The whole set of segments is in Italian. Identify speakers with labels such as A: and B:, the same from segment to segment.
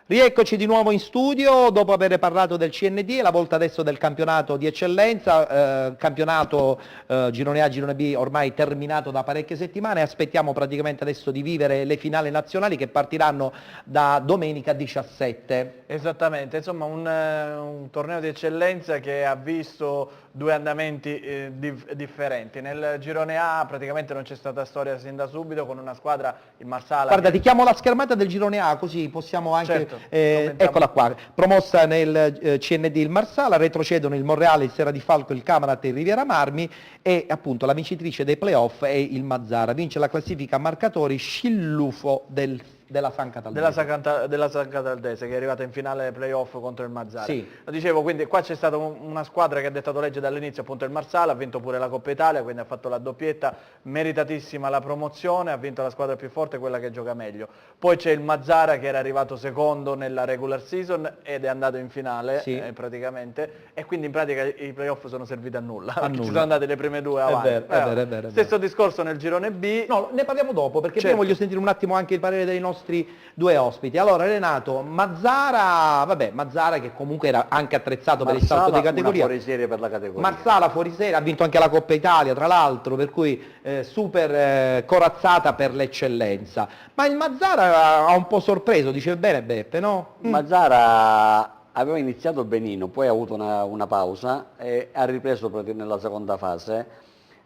A: Rieccoci di nuovo in studio dopo aver parlato del CND e la volta adesso del campionato di eccellenza, campionato girone A, girone B ormai terminato da parecchie settimane, aspettiamo praticamente adesso di vivere le finali nazionali che partiranno da domenica 17.
B: Esattamente, insomma un torneo di eccellenza che ha visto due andamenti differenti. Nel girone A praticamente non c'è stata storia sin da subito con una squadra, il Marsala.
A: Guarda, ti chiamo la schermata del girone A così possiamo anche...
B: Certo.
A: Eccola qua, promossa nel CND il Marsala, retrocedono il Monreale, il Serra di Falco, il Camarate e il Riviera Marmi e appunto la vincitrice dei playoff è il Mazzara, vince la classifica a marcatori Scillufo della San Cataldese.
B: Della San Cataldese che è arrivata in finale playoff contro il Mazzara.
A: Sì.
B: Lo dicevo, quindi qua c'è stata una squadra che ha dettato legge dall'inizio, appunto il Marsala, ha vinto pure la Coppa Italia, quindi ha fatto la doppietta, meritatissima la promozione, ha vinto la squadra più forte, quella che gioca meglio. Poi c'è il Mazzara che era arrivato secondo nella regular season ed è andato in finale,
A: sì,
B: praticamente, e quindi in pratica i playoff sono serviti a nulla,
A: a nulla.
B: Ci sono andate le prime due avanti.
A: È vero.
B: Stesso discorso nel girone B.
A: No, ne parliamo dopo, perché
B: Certo.
A: prima voglio sentire un attimo anche il parere dei nostri due ospiti. Allora Renato, Mazzara che comunque era anche attrezzato per il salto di categoria.
C: Fuori serie per la categoria.
A: Marsala fuori serie, ha vinto anche la Coppa Italia tra l'altro, per cui super corazzata per l'eccellenza. Ma il Mazzara ha un po' sorpreso, dice bene Beppe, no?
C: Mazzara aveva iniziato benino, poi ha avuto una pausa e ha ripreso proprio nella seconda fase,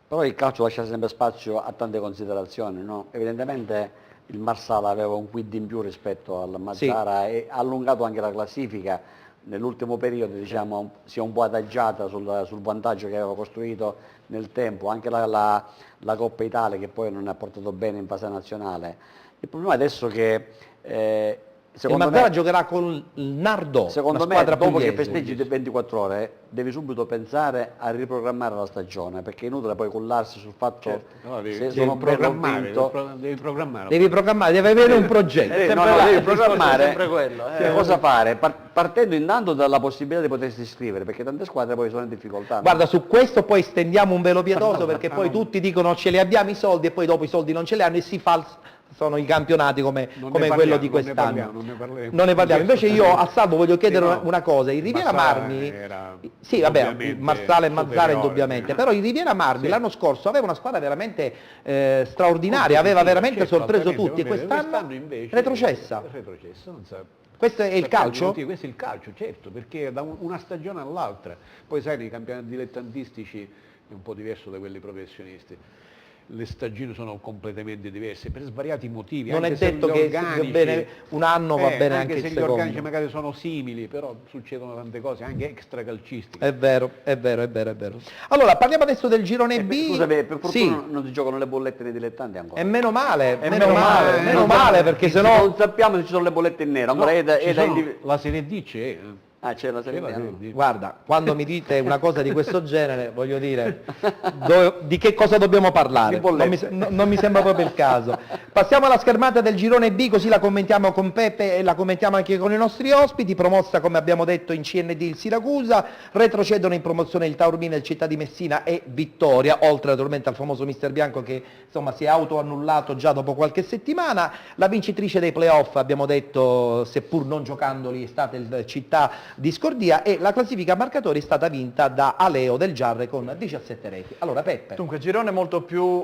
C: però il calcio lascia sempre spazio a tante considerazioni, no? Evidentemente il Marsala aveva un quid in più rispetto al Mazzara, sì, e ha allungato anche la classifica. Nell'ultimo periodo diciamo, si è un po' adagiata sul vantaggio che aveva costruito nel tempo, anche la Coppa Italia che poi non ha portato bene in fase nazionale. Il problema adesso è che
A: il Mazzara giocherà con il Nardò,
C: secondo me
A: squadra
C: dopo
A: pugliese,
C: che festeggi 24 ore devi subito pensare a riprogrammare la stagione, perché è inutile poi cullarsi sul fatto,
D: certo, no,
C: se sono programmare,
D: devi programmare,
A: devi avere un progetto,
C: devi programmare
B: sempre quello,
C: che cosa fare, partendo intanto dalla possibilità di potersi iscrivere, perché tante squadre poi sono in difficoltà.
A: Guarda, su questo poi stendiamo un velo pietoso perché poi tutti dicono ce li abbiamo i soldi e poi dopo i soldi non ce li hanno e si sono i campionati come quello di quest'anno. Non ne parliamo. Invece io a Salvo voglio chiedere una cosa, il Riviera Marmi, sì vabbè, Marsala e Mazzara indubbiamente, però il Riviera Marmi l'anno scorso aveva una squadra veramente straordinaria, aveva veramente sorpreso tutti e quest'anno
D: invece
A: retrocessa.
D: Non sa.
A: Questo è il calcio?
D: Questo è il calcio, certo, perché da una stagione all'altra, poi sai nei campionati dilettantistici è un po' diverso da quelli professionisti. Le stagioni sono completamente diverse per svariati motivi.
A: Non
D: anche
A: è detto che bene un anno va bene anche il
D: se gli
A: secondo.
D: organici magari sono simili, però succedono tante cose anche extracalcistiche.
A: È vero. Allora parliamo adesso del girone B.
C: Scusami, per fortuna non si giocano le bollette nei dilettanti ancora.
A: E meno male, perché sennò
C: non sappiamo se ci sono le bollette in nero. Ancora
D: la Serie D c'è.
C: C'è la Serie D.
A: Guarda, quando mi dite una cosa di questo genere, voglio dire, di che cosa dobbiamo parlare? Non mi sembra proprio il caso. Passiamo alla schermata del girone B, così la commentiamo con Peppe e la commentiamo anche con i nostri ospiti. Promossa, come abbiamo detto, in CND il Siracusa, retrocedono in promozione il Taormina, il Città di Messina e Vittoria, oltre naturalmente al famoso Mister Bianco che insomma si è autoannullato già dopo qualche settimana. La vincitrice dei playoff, abbiamo detto, seppur non giocandoli, è stata il Città di Scordia e la classifica a marcatori è stata vinta da Aleo del Giarre con 17 reti. Allora Peppe.
B: Dunque girone molto più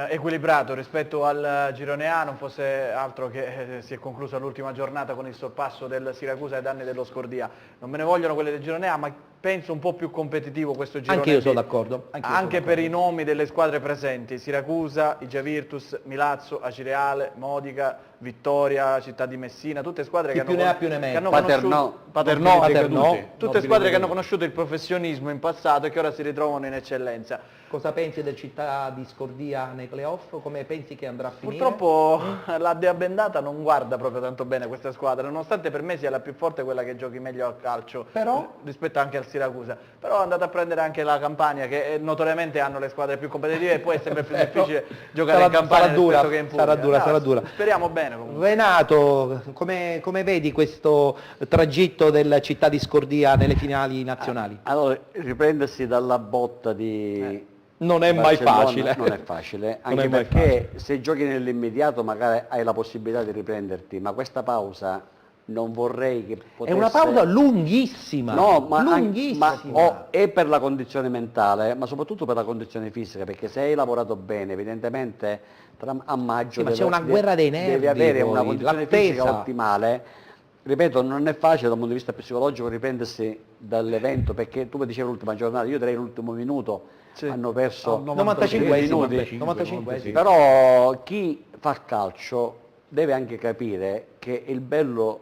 B: equilibrato rispetto al girone A, non fosse altro che si è concluso l'ultima giornata con il sorpasso del Siracusa ai danni dello Scordia. Non me ne vogliono quelle del girone A, ma penso un po' più competitivo questo girone.
A: Anche io sono d'accordo.
B: Anche per i nomi delle squadre presenti, Siracusa, Igia Virtus, Milazzo, Acireale, Modica, Vittoria, Città di Messina, tutte squadre che hanno
A: Paternò,
B: tutte squadre che hanno conosciuto il professionismo in passato e che ora si ritrovano in eccellenza.
A: Cosa pensi del Città di Scordia nei playoff? Come pensi che andrà a finire?
B: Purtroppo la Dea Bendata non guarda proprio tanto bene questa squadra, nonostante per me sia la più forte, quella che giochi meglio a calcio, rispetto anche al Siracusa. Però è andata a prendere anche la Campania, che notoriamente hanno le squadre più competitive e poi è sempre più difficile giocare in Campania rispetto che in Puglia.
A: Sarà dura.
B: Speriamo bene comunque.
A: Renato, come vedi questo tragitto del Città di Scordia nelle finali nazionali?
C: Allora, riprendersi dalla botta di
A: non è mai facile.
C: Non è facile, anche perché se giochi nell'immediato magari hai la possibilità di riprenderti, ma questa pausa non vorrei che
A: È
C: potesse...
A: una pausa lunghissima,
C: No, ma,
A: lunghissima.
C: è per la condizione mentale, ma soprattutto per la condizione fisica, perché se hai lavorato bene, evidentemente a maggio
A: Sì, ma c'è una guerra dei nervi,
C: devi avere
A: poi,
C: una condizione
A: l'attesa.
C: fisica ottimale. Ripeto, non è facile dal punto di vista psicologico riprendersi dall'evento, perché tu mi dicevi l'ultima giornata, io direi l'ultimo minuto,
B: Sì.
C: hanno perso
A: 95
C: minuti.
A: 95 sì.
C: Però chi fa calcio deve anche capire che il bello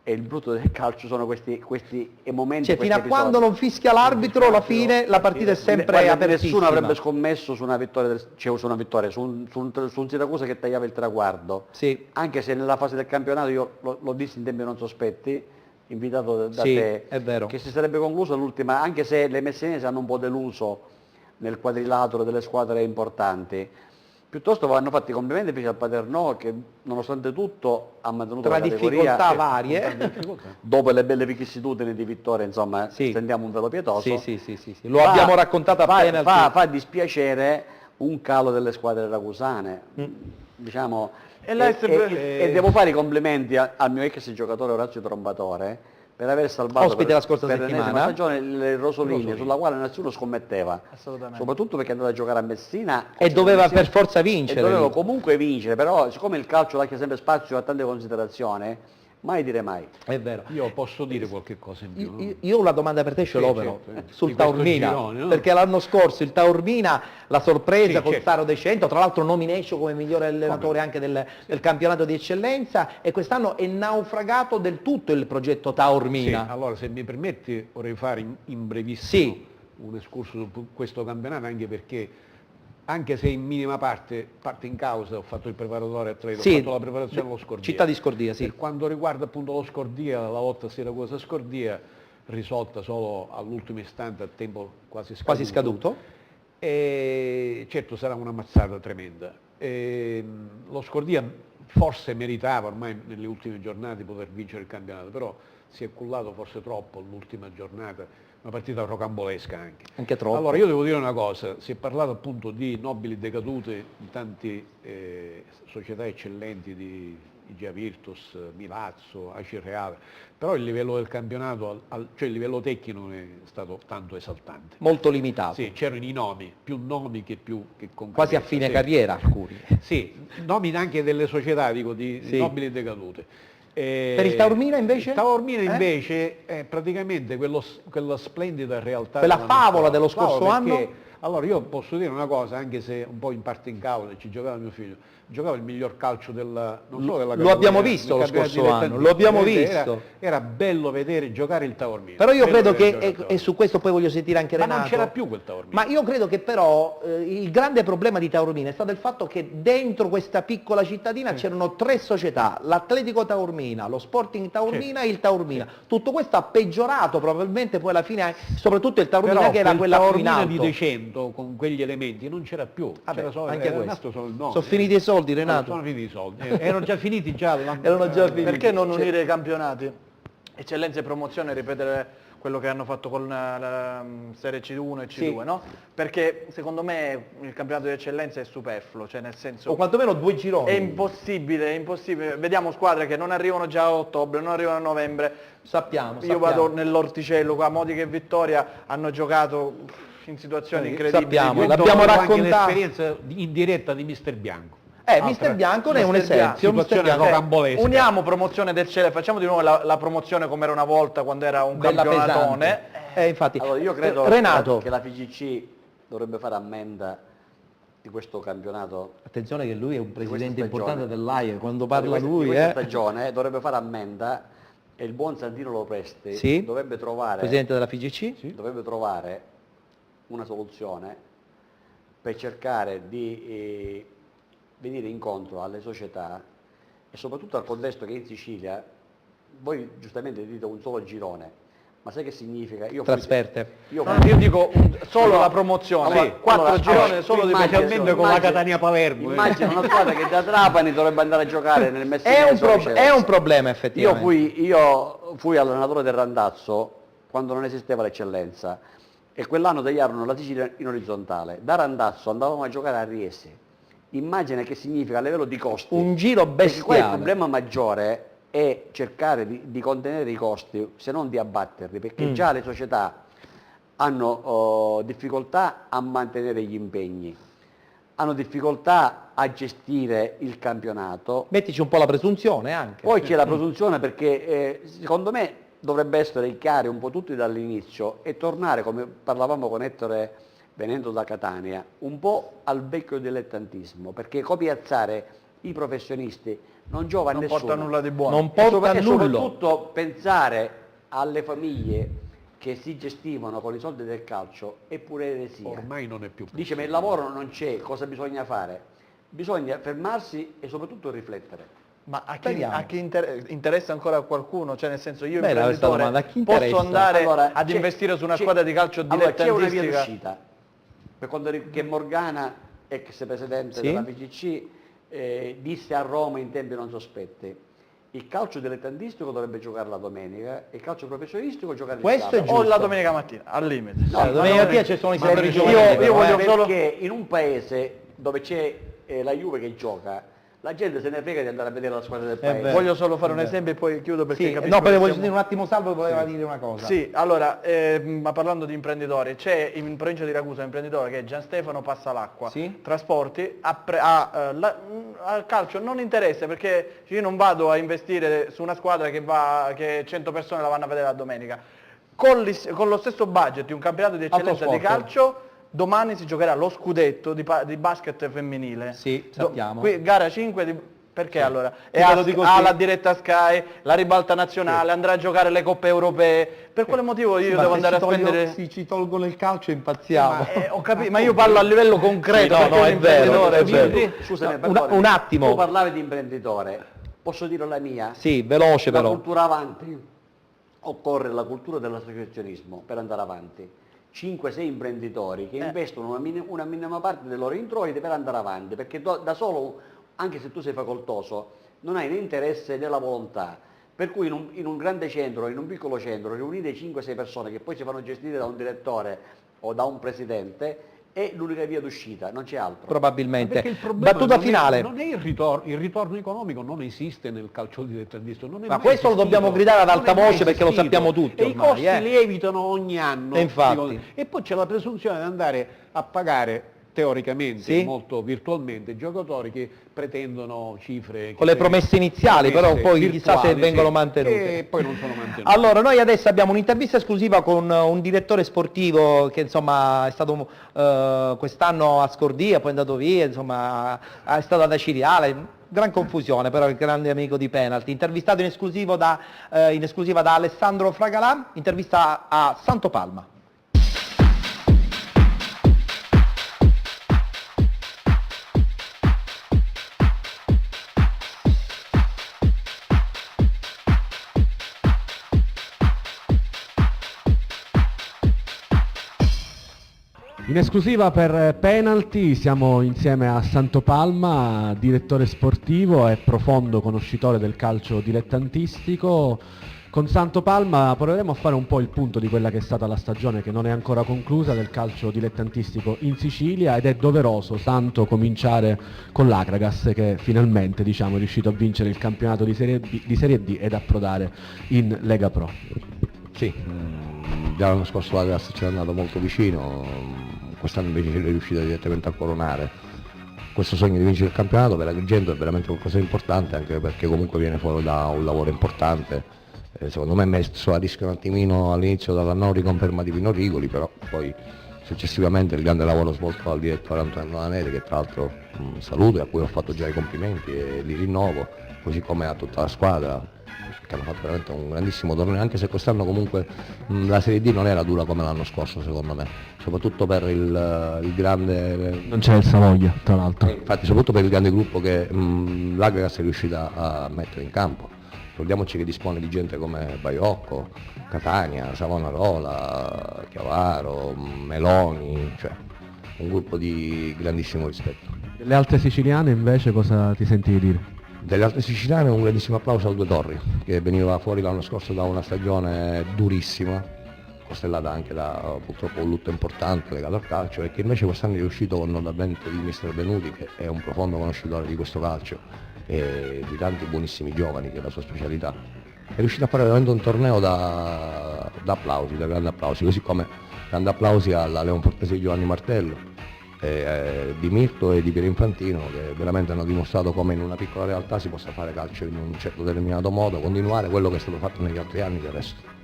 C: e il brutto del calcio sono questi momenti.
A: Cioè, fino a
C: questi
A: quando
C: episodi.
A: non fischia l'arbitro, alla fine la partita è sempre
C: Guarda,
A: apertissima.
C: nessuno avrebbe scommesso su una vittoria, su un Siracusa che tagliava il traguardo.
A: Sì.
C: Anche se nella fase del campionato, io l'ho dissi in tempi non sospetti, invitato da
A: Sì,
C: te,
A: è vero.
C: che si sarebbe concluso l'ultima, anche se le messinesi hanno un po' deluso nel quadrilatero delle squadre importanti. Piuttosto vanno fatti i complimenti invece al Paternò, che nonostante tutto ha mantenuto
A: Tra
C: la categoria.
A: difficoltà varie.
C: Dopo le belle vicissitudini di vittoria, insomma,
A: Sì.
C: stendiamo un velo pietoso.
A: Sì. Lo abbiamo raccontato appena.
C: Fa dispiacere un calo delle squadre racusane. Diciamo,
B: E là è sempre-
C: e devo fare i complimenti al mio ex giocatore Orazio Trombatore per aver salvato
A: Ospite la scorsa
C: per l'ennesima
A: settimana.
C: stagione le Rosoline, sulla quale nessuno scommetteva.
B: Assolutamente.
C: Soprattutto perché è andato a giocare a Messina
A: E doveva per forza vincere.
C: e doveva
A: lì.
C: comunque vincere, però siccome il calcio lascia sempre spazio a tante considerazioni, mai dire mai.
A: È vero.
D: Io posso dire qualche cosa in più, no?
A: Io una domanda per te ce l'ho
D: Sì,
A: però,
D: certo,
A: sul
D: di questo
A: Taormina,
D: girone, no?
A: perché l'anno scorso il Taormina, la sorpresa
D: Sì,
A: col
D: certo.
A: Staro De Cento, tra l'altro nomination come migliore allenatore anche del campionato di eccellenza, e quest'anno è naufragato del tutto il progetto
D: Sì,
A: Taormina.
D: allora se mi permetti vorrei fare in brevissimo
A: Sì.
D: un escurso su questo campionato, anche se in minima parte in causa ho fatto il preparatore atleta,
A: Sì,
D: ho fatto la preparazione allo Scordia.
A: Città di Scordia, sì.
D: Per quanto riguarda appunto lo Scordia, la lotta Siracusa-Scordia, risolta solo all'ultimo istante a tempo quasi
A: scaduto.
D: E certo sarà una mazzata tremenda. Lo Scordia forse meritava ormai nelle ultime giornate di poter vincere il campionato, però si è cullato forse troppo l'ultima giornata, una partita rocambolesca anche.
A: Anche troppo.
D: Allora io devo dire una cosa, si è parlato appunto di nobili decadute, di tante società eccellenti, di Gia Virtus, Milazzo, Aci Reale, però il livello del campionato, cioè il livello tecnico non è stato tanto esaltante.
A: Molto limitato,
D: Sì, c'erano i nomi, più nomi che concretezza.
A: quasi a fine
D: sì.
A: carriera alcuni.
D: Sì, nomi anche delle società, dico, di
A: Sì.
D: nobili decadute.
A: Per il Taormina invece?
D: Il Taormina invece è praticamente quella splendida realtà.
A: Quella
D: della
A: favola
D: nostra-
A: dello scorso
D: perché-
A: anno?
D: Allora io posso dire una cosa, anche se un po' in parte in causa, ci giocava mio figlio, giocava il miglior calcio non solo della
A: Lo abbiamo
D: categoria,
A: visto
D: del
A: lo
D: campionato
A: scorso anno,
D: dilettantistico,
A: lo abbiamo
D: veramente
A: visto.
D: Era bello vedere giocare il Taormina.
A: Però io
D: bello
A: credo
D: vedere
A: che,
D: giocare il
A: e
D: Taormina.
A: su questo poi voglio sentire anche
D: Ma
A: Renato.
D: non c'era più quel Taormina.
A: Ma io credo che però il grande problema di Taormina è stato il fatto che dentro questa piccola cittadina c'erano tre società, l'Atletico Taormina, lo Sporting Taormina e il Taormina. Tutto questo ha peggiorato probabilmente poi alla fine, soprattutto il Taormina
D: Però
A: che era
D: quel
A: quella più in
D: Taormina
A: alto.
D: di Decento con quegli elementi non c'era più.
A: Vabbè,
D: C'era solo,
A: anche
D: era
A: questo.
D: rimasto solo il nome.
A: Sono finiti i soldi, Renato.
D: Sono finiti i soldi. Erano già finiti già.
A: Erano già finiti.
B: Perché non unire i campionati? Eccellenza e promozione, ripetere quello che hanno fatto con la Serie C1 e C2,
A: Sì.
B: no? Perché secondo me il campionato di eccellenza è superfluo, cioè nel senso...
A: O quantomeno due gironi.
B: È impossibile. Vediamo squadre che non arrivano già a ottobre, non arrivano a novembre.
A: Sappiamo.
B: Io vado nell'Orticello, qua Modica e Vittoria hanno giocato in situazioni incredibili.
A: sappiamo,
D: Io
A: l'abbiamo
D: trovo anche
A: raccontato.
D: l'esperienza in diretta di Mister Bianco.
A: Mister Bianco ne è un
B: Mister
A: esempio.
B: Bianco.
A: Mister
D: Situazione
A: Bianco.
D: rocambolesca.
B: Uniamo promozione del cielo, facciamo di nuovo la promozione come era una volta quando era un
A: Bella
B: campionatone.
A: pesante. Infatti.
C: Allora io credo
A: Renato.
C: che la FIGC dovrebbe fare ammenda di questo campionato.
A: Attenzione che lui è un presidente
C: stagione.
A: importante dell'AIE, quando
C: di
A: parla
C: questa,
A: lui,
C: di questa stagione dovrebbe fare ammenda e il buon Santino Lopresti
A: Sì.
C: dovrebbe trovare
A: presidente della FIGC?
C: dovrebbe trovare una soluzione per cercare di venire incontro alle società e soprattutto al contesto che in Sicilia, voi giustamente dite un solo girone, ma sai che significa?
A: Trasferte.
C: Io
B: No, io dico solo la promozione,
C: Sì.
B: quattro
C: Allora,
B: gironi solo di
C: immagina-
D: specialmente con la Catania-Palermo.
C: Immagina una squadra che da Trapani dovrebbe andare a giocare nel Messina.
A: È un problema effettivamente.
C: Io fui allenatore del Randazzo quando non esisteva l'eccellenza e quell'anno tagliarono la Sicilia in orizzontale. Da Randazzo andavamo a giocare a Riesi. Immagina che significa a livello di costi.
A: Un giro
C: Perché qua il
A: bestiale.
C: problema maggiore è cercare di contenere i costi, se non di abbatterli, perché già le società hanno difficoltà a mantenere gli impegni, hanno difficoltà a gestire il campionato.
A: Mettici un po' la presunzione anche.
C: Poi c'è la presunzione perché secondo me dovrebbe essere chiaro un po' tutti dall'inizio e tornare, come parlavamo con Ettore venendo da Catania, un po' al vecchio dilettantismo, perché copiazzare i professionisti non giova a nessuno.
B: Non porta nulla di buono.
A: Non porta
C: E
A: nulla.
C: soprattutto pensare alle famiglie che si gestivano con i soldi del calcio è pure eresia.
D: Ormai non è più
C: Dice, ma il lavoro non c'è, cosa bisogna fare? Bisogna fermarsi e soprattutto riflettere.
B: Ma a chi,
A: Speriamo.
B: interessa ancora a qualcuno? Cioè nel senso io
A: Bella questa
B: imprenditore
A: domanda, a chi
B: posso
A: interessa?
B: andare
C: Allora,
B: ad
C: c'è-
B: investire su una
C: c'è-
B: squadra di calcio
C: allora, c'è una via
B: dilettantistica?
C: d'uscita. Per quando che Morgana, ex presidente
A: Sì.
C: della PGC, disse a Roma in tempi non sospetti: il calcio dilettantistico dovrebbe giocare la domenica e il calcio professionistico giocare il
A: Questo è
C: sabato.
B: O
A: giusto.
B: la domenica mattina, al limite.
C: No,
A: La domenica mattina ci sono i
C: ma
A: settori
C: perché
A: giovanili,
C: io
A: però,
C: voglio
A: eh.
C: solo che in un paese dove c'è la Juve che gioca, la gente se ne frega di andare a vedere la squadra del paese.
A: vero.
B: Voglio solo fare un esempio e poi chiudo perché
A: Sì,
B: capisco
A: no, perché
B: che
A: voglio
B: siamo-
A: dire un attimo Salvo che voleva dire una cosa.
B: Sì, allora, ma parlando di imprenditori, c'è in provincia di Ragusa un imprenditore che è Gian Stefano Passalacqua,
A: Sì.
B: trasporti, al calcio non interessa perché io non vado a investire su una squadra che 100 persone la vanno a vedere la domenica. Con lo stesso budget di un campionato di eccellenza di
A: Autosport.
B: calcio, domani si giocherà lo scudetto di basket femminile.
A: Sì, sappiamo.
B: Qui, gara 5 perché allora? E
A: Io te lo dico
B: ha
A: sì.
B: la diretta Sky, la ribalta nazionale, andrà a giocare le coppe europee. Per quale motivo io
A: Ma
B: devo
A: se
B: andare a
A: ci
B: spendere?
A: Se ci tolgono il calcio impazziamo.
B: Ho capito, ma io parlo a livello concreto.
A: Sì, no,
B: perché
A: no, è vero,
B: l'imprenditore-
A: è vero.
C: Scusami,
A: No,
C: perdonami,
A: un attimo.
C: Tu parlavi di imprenditore, posso dire la mia?
A: Sì, veloce
C: La
A: però.
C: cultura avanti, occorre la cultura dell'associazionismo per andare avanti. 5-6 imprenditori che investono una minima parte dei loro introiti per andare avanti, perché da solo, anche se tu sei facoltoso, non hai né interesse né la volontà. Per cui in un grande centro, in un piccolo centro, riunite 5-6 persone che poi si fanno gestire da un direttore o da un presidente, è l'unica via d'uscita, non c'è altro.
A: Probabilmente.
D: Perché il problema
A: Battuta
D: non è-
A: finale.
D: non è il ritorno economico non esiste nel calcio dilettantistico. Non è
A: Ma
D: mai
A: questo lo
D: esistito.
A: dobbiamo gridare ad
D: Non
A: alta
D: è mai
A: voce perché lo
D: esistito.
A: sappiamo tutti
D: E
A: ormai,
D: i costi lievitano ogni anno.
A: E infatti.
D: E poi c'è la presunzione di andare a pagare teoricamente,
A: Sì.
D: molto virtualmente, giocatori che pretendono cifre...
A: Con le promesse iniziali, però poi chissà se
D: virtuali,
A: vengono
D: sì,
A: mantenute.
D: E poi non sono mantenute.
A: Allora, noi adesso abbiamo un'intervista esclusiva con un direttore sportivo che insomma è stato quest'anno a Scordia, poi è andato via, insomma è stato ad Aciriale, gran confusione, però è il grande amico di Penalty. Intervistato in esclusiva da Alessandro Fragalà, intervista a Santo Palma.
E: In esclusiva per Penalty siamo insieme a Santo Palma, direttore sportivo e profondo conoscitore del calcio dilettantistico. Con Santo Palma proveremo a fare un po' il punto di quella che è stata la stagione che non è ancora conclusa del calcio dilettantistico in Sicilia, ed è doveroso, Santo, cominciare con l'Akragas che finalmente è riuscito a vincere il campionato di Serie D ed approdare in Lega Pro.
F: Sì, già l'anno scorso l'Akragas ci è andato molto vicino, quest'anno invece è riuscito direttamente a coronare questo sogno di vincere il campionato. Per Agrigento è veramente qualcosa di importante, anche perché comunque viene fuori da un lavoro importante. Secondo me è messo a rischio un attimino all'inizio dalla non riconferma di Pino Rigoli, però poi successivamente il grande lavoro svolto dal direttore Antonio Laneri, che tra l'altro saluto e a cui ho fatto già i complimenti e li rinnovo, così come a tutta la squadra, che hanno fatto veramente un grandissimo torneo, anche se quest'anno comunque la Serie D non era dura come l'anno scorso secondo me, soprattutto per il grande...
E: Non c'è il Savoia, tra l'altro.
F: Infatti soprattutto per il grande gruppo che l'Akragas è riuscita a mettere in campo. Ricordiamoci che dispone di gente come Baiocco, Catania, Savonarola, Chiavaro, Meloni, cioè un gruppo di grandissimo rispetto.
E: Le altre siciliane invece cosa ti senti di dire?
F: Delle altre siciliane un grandissimo applauso al Due Torri, che veniva fuori l'anno scorso da una stagione durissima, costellata anche da purtroppo un lutto importante legato al calcio, e che invece quest'anno è riuscito con l'avvento di mister Benuti, che è un profondo conoscitore di questo calcio, e di tanti buonissimi giovani, che è la sua specialità. È riuscito a fare veramente un torneo da applausi, da grandi applausi, così come grandi applausi alla Leon Fortesi di Giovanni Martello, di Mirto e di Piero Infantino, che veramente hanno dimostrato come in una piccola realtà si possa fare calcio in un certo determinato modo, continuare quello che è stato fatto negli altri anni del resto.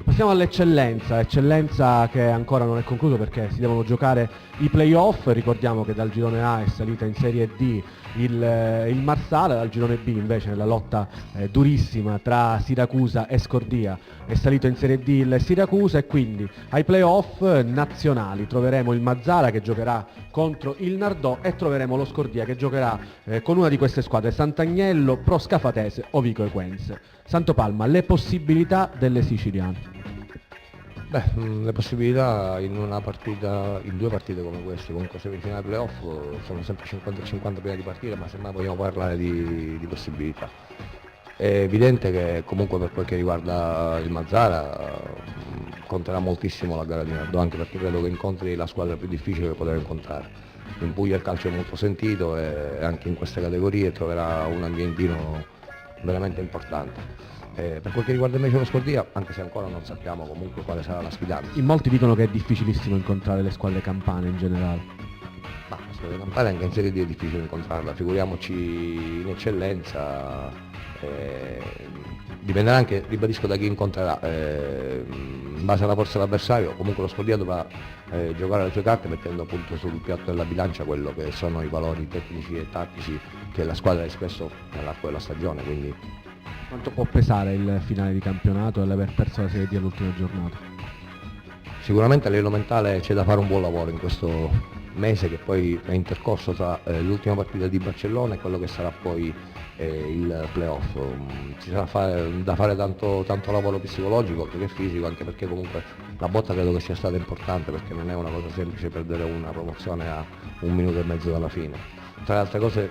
E: Passiamo all'eccellenza, eccellenza che ancora non è concluso perché si devono giocare i playoff. Ricordiamo che dal girone A è salita in Serie D il Marsala, dal girone B invece nella lotta durissima tra Siracusa e Scordia è salito in Serie D il Siracusa, e quindi ai playoff nazionali troveremo il Mazzara che giocherà contro il Nardò e troveremo lo Scordia che giocherà con una di queste squadre, Sant'Agnello, Pro Scafatese o Vico Equense. Santopalma, le possibilità delle siciliane.
F: Beh, le possibilità in una partita, in due partite come queste, comunque semifinale playoff, sono sempre 50-50 prima di partire, ma semmai vogliamo parlare di possibilità. È evidente che comunque per quel che riguarda il Mazzara conterà moltissimo la gara di Nardò, anche perché credo che incontri la squadra più difficile che potrà incontrare. In Puglia il calcio è molto sentito e anche in queste categorie troverà un ambientino veramente importante. Per quel che riguarda invece lo Scordia, anche se ancora non sappiamo comunque quale sarà la sfidante.
E: In molti dicono che è difficilissimo incontrare le squadre campane in generale.
F: Ma la squadra campana anche in Serie D è difficile incontrarla, figuriamoci in eccellenza. Dipenderà anche, ribadisco, da chi incontrerà. In base alla forza dell'avversario, comunque lo Scordia dovrà giocare le sue carte mettendo appunto sul piatto della bilancia quello che sono i valori tecnici e tattici che la squadra ha espresso nell'arco della stagione. Quindi
E: quanto può pesare il finale di campionato e l'aver perso la Serie D all'ultima giornata?
F: Sicuramente a livello mentale c'è da fare un buon lavoro in questo mese che poi è intercorso tra l'ultima partita di Barcellona e quello che sarà poi il playoff. Ci sarà da fare tanto lavoro psicologico che fisico, anche perché comunque la botta credo che sia stata importante, perché non è una cosa semplice perdere una promozione a 1 minuto e mezzo dalla fine. Tra le altre cose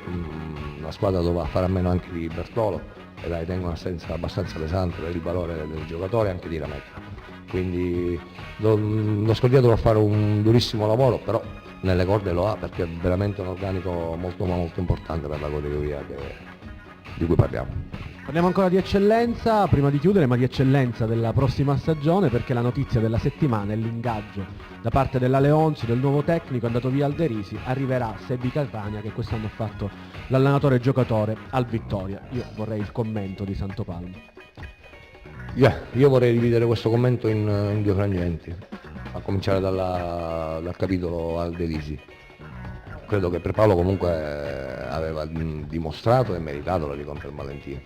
F: la squadra dovrà fare a meno anche di Bertolo, e la ritengo un'assenza abbastanza pesante per il valore del giocatore e anche di Rametta. Quindi lo Scordia dovrà fare un durissimo lavoro, però nelle corde lo ha, perché è veramente un organico molto importante per la categoria di cui parliamo.
E: Parliamo ancora di eccellenza, prima di chiudere, ma di eccellenza della prossima stagione, perché la notizia della settimana è l'ingaggio da parte della Leonzi, del nuovo tecnico andato via al Derisi. Arriverà Sebi Catania, che quest'anno ha fatto l'allenatore e giocatore al Vittoria. Io vorrei il commento di Santopalma.
F: Io vorrei dividere questo commento in due frangenti, a cominciare dal capitolo al Derisi. Credo che per Paolo comunque aveva dimostrato e meritato la riconferma Valentino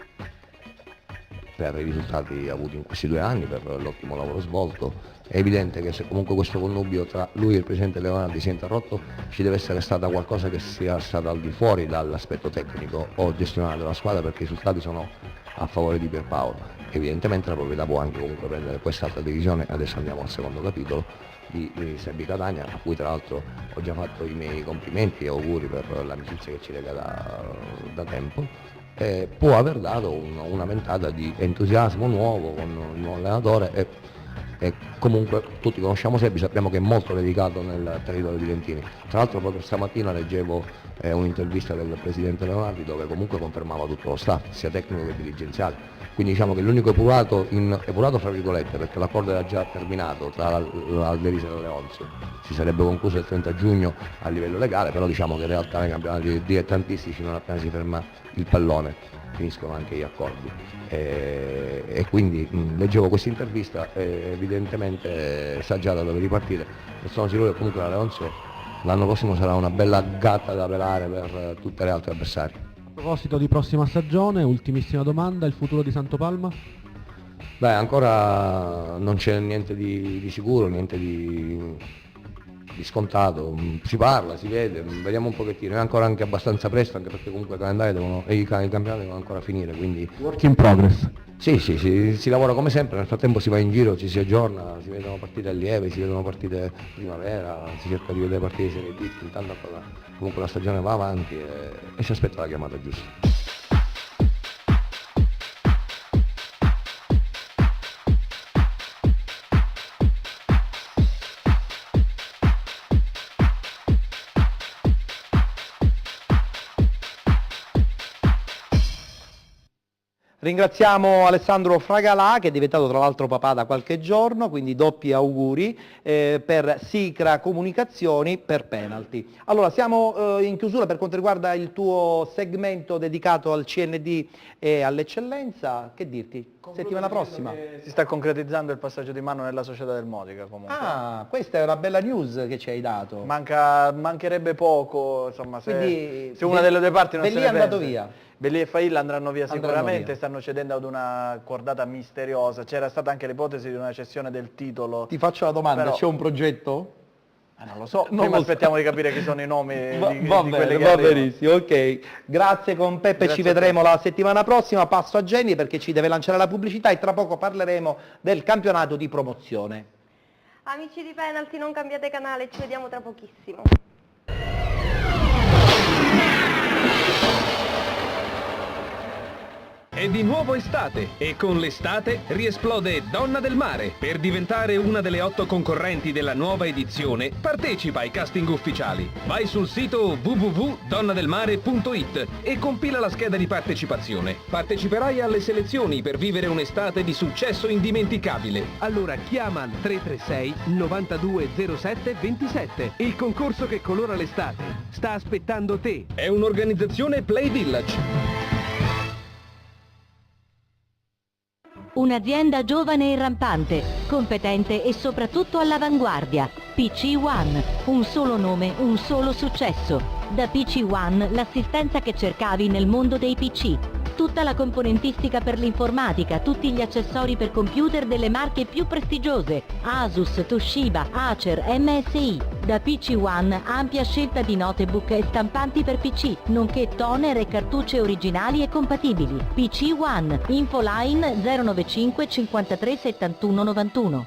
F: per i risultati avuti in questi 2 anni, per l'ottimo lavoro svolto. È evidente che se comunque questo connubio tra lui e il presidente Leonardi si è interrotto, ci deve essere stata qualcosa che sia stata al di fuori dall'aspetto tecnico o gestionale della squadra, perché i risultati sono a favore di Pierpaolo. Evidentemente la proprietà può anche comunque prendere quest'altra decisione. Adesso andiamo al secondo capitolo di Sebi Catania, a cui tra l'altro ho già fatto i miei complimenti e auguri per l'amicizia che ci lega da tempo. Può aver dato una ventata di entusiasmo nuovo con il nuovo allenatore e comunque tutti conosciamo Sebi, sappiamo che è molto dedicato nel territorio di Lentini. Tra l'altro proprio stamattina leggevo un'intervista del presidente Leonardi dove comunque confermava tutto lo staff, sia tecnico che dirigenziale. Quindi diciamo che l'unico epurato fra virgolette, perché l'accordo era già terminato tra l'Alderisi e la Leonzi, si sarebbe concluso il 30 giugno a livello legale, però diciamo che in realtà nei campionati dilettantistici non appena si ferma il pallone finiscono anche gli accordi. E quindi leggevo questa intervista e evidentemente sa già da dove ripartire, e sono sicuro che comunque la Leonzi l'anno prossimo sarà una bella gatta da pelare per tutte le altre avversarie.
E: A proposito di prossima stagione, ultimissima domanda, il futuro di Santopalma?
F: Beh, ancora non c'è niente di sicuro, niente di scontato, si parla, si vede, vediamo un pochettino, è ancora anche abbastanza presto, anche perché comunque i campionati devono ancora finire, quindi
E: work in progress.
F: Sì, si lavora come sempre, nel frattempo si va in giro, ci si aggiorna, si vedono partite allievi, si vedono partite primavera, si cerca di vedere partite di Serie D, intanto comunque la stagione va avanti e si aspetta la chiamata giusta.
A: Ringraziamo Alessandro Fragalà, che è diventato tra l'altro papà da qualche giorno, quindi doppi auguri per Sicra Comunicazioni per penalty. Allora, siamo in chiusura per quanto riguarda il tuo segmento dedicato al CND e all'eccellenza. Che dirti? Settimana prossima?
B: Si sta concretizzando il passaggio di mano nella società del Modica comunque.
A: Ah, questa è una bella news che ci hai dato.
B: Mancherebbe poco, insomma, se una delle due parti non se ne
A: Belli è andato
B: perde.
A: via.
B: Belli e Failla andranno via sicuramente,
A: via.
B: stanno cedendo ad una cordata misteriosa. C'era stata anche l'ipotesi di una cessione del titolo.
A: Ti faccio la domanda,
B: Però-
A: c'è un progetto?
B: Non lo so,
A: Non
B: prima
A: lo
B: aspettiamo di capire chi sono i nomi
A: Va
B: di quelli
A: bene,
B: che
A: va
B: arrivano.
A: benissimo, ok. Grazie con Peppe,
B: Grazie
A: ci
B: a te.
A: vedremo la settimana prossima. Passo a Jenny perché ci deve lanciare la pubblicità e tra poco parleremo del campionato di promozione.
G: Amici di Penalty, non cambiate canale, ci vediamo tra pochissimo.
H: È di nuovo estate e con l'estate riesplode Donna del Mare. Per diventare una delle 8 concorrenti della nuova edizione, partecipa ai casting ufficiali. Vai sul sito www.donnadelmare.it e compila la scheda di partecipazione. Parteciperai alle selezioni per vivere un'estate di successo indimenticabile. Allora chiama al 336 9207 27. Il concorso che colora l'estate sta aspettando te. È un'organizzazione Play Village.
I: Un'azienda giovane e rampante, competente e soprattutto all'avanguardia. PC One, un solo nome, un solo successo. Da PC One l'assistenza che cercavi nel mondo dei PC. Tutta la componentistica per l'informatica, tutti gli accessori per computer delle marche più prestigiose. Asus, Toshiba, Acer, MSI. Da PC One ampia scelta di notebook e stampanti per PC, nonché toner e cartucce originali e compatibili. PC One, infoline 095 53 71 91.